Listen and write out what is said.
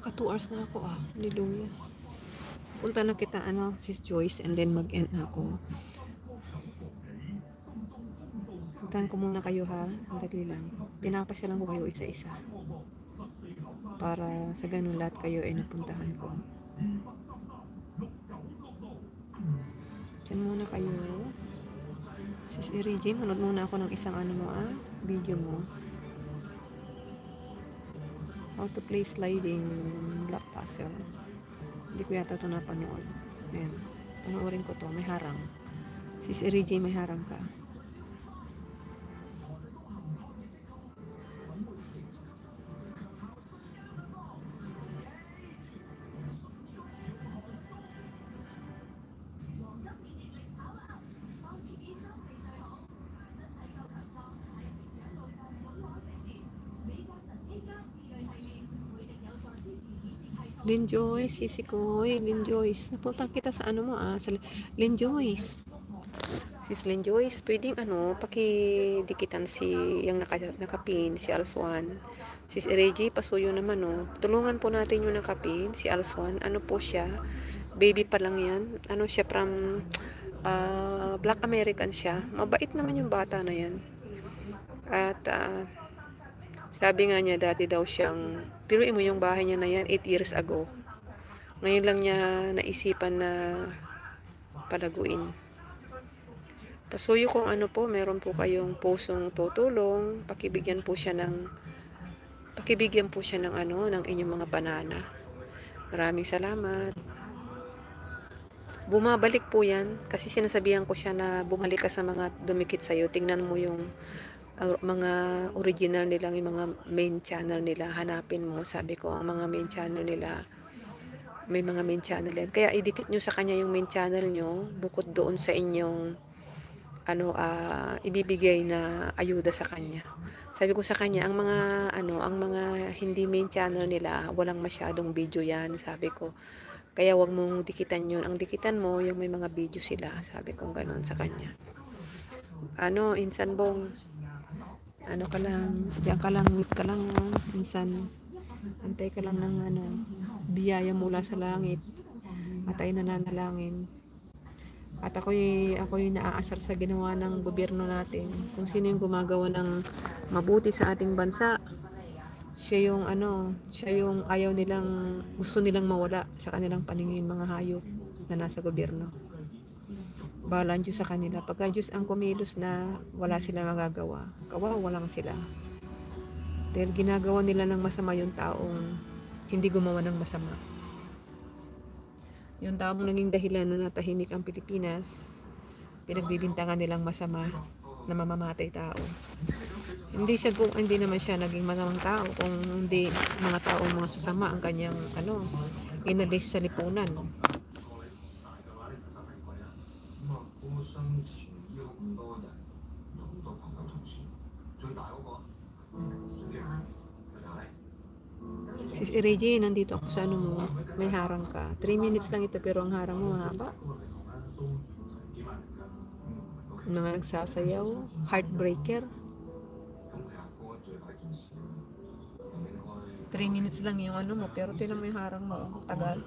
Naka 2 hours na ako ah. Hallelujah. Punta na kita sis Joyce and then mag-end na ako. Puntahan ko muna kayo ha. Sandali lang. Pinapasyalan ko kayo isa-isa. Para sa ganun lahat kayo ay napuntahan ko. Diyan muna kayo. Sis Erigi, manood muna ako ng isang video mo. How to play sliding block puzzle. Hindi ko yata ito napanood. Ayan. Panoorin ko to. May harang. Sis Erigi, may harang ka. Lynn Joyce, Sisi Koy, Lynn Joyce. Napunta kita sa sa Lynn Joyce. Sis Lynn Joyce, pwedeng pakidikitan yung nakapin, si Alswan. Sis Erigi, pasuyo naman Tulungan po natin yung nakapin, si Alswan. Ano po siya? Baby pa lang yan. Ano siya from Black American siya. Mabait naman yung bata na yan. At sabi nga niya, dati daw siyang, piruin mo yung bahay niya na yan, 8 years ago. Ngayon lang niya naisipan na palaguin. Pasuyo kung meron po kayong pusong tutulong, pakibigyan po siya ng ng inyong mga banana. Maraming salamat. Bumabalik po yan, kasi sinasabihan ko siya na bumalik ka sa mga dumikit sa'yo. Tingnan mo yung mga original nila, yung mga main channel nila, hanapin mo. Sabi ko, ang mga main channel nila, may mga main channel yan. Kaya idikit nyo sa kanya yung main channel nyo, bukod doon sa inyong ibibigay na ayuda sa kanya. Sabi ko sa kanya, ang mga hindi main channel nila, walang masyadong video yan, sabi ko. Kaya wag mong dikitan yun. Ang dikitan mo, yung may mga video sila. Sabi ko gano'n sa kanya. Insan bong, ka lang, diyan ka lang, wait ka lang, minsan, antay ka lang ng biyaya mula sa langit, at ay nananalangin. At ako'y naaasar sa ginawa ng gobyerno natin. Kung sino yung gumagawa ng mabuti sa ating bansa, siya yung ayaw nilang, gusto nilang mawala sa kanilang paningin, mga hayop na nasa gobyerno. Bahala Diyos sa kanila. Pagka Diyos ang kumilos na wala sila magagawa, kawawa lang sila. Dahil ginagawa nila ng masama yung taong hindi gumawa ng masama. Yung taong naging dahilan na natahimik ang Pilipinas, pinagbibintangan nilang masama na mamamatay tao. Hindi naman siya naging masamang tao, kung hindi mga taong mga sasama ang kanyang inalis sa lipunan. Sis Erigi, nandito ako sa mo, may harang ka. 3 minutes lang ito pero ang harang mo mahaba. Mga nagsasayaw, heartbreaker. 3 minutes lang yung mo, pero tinan mo yung harang mo, tagal.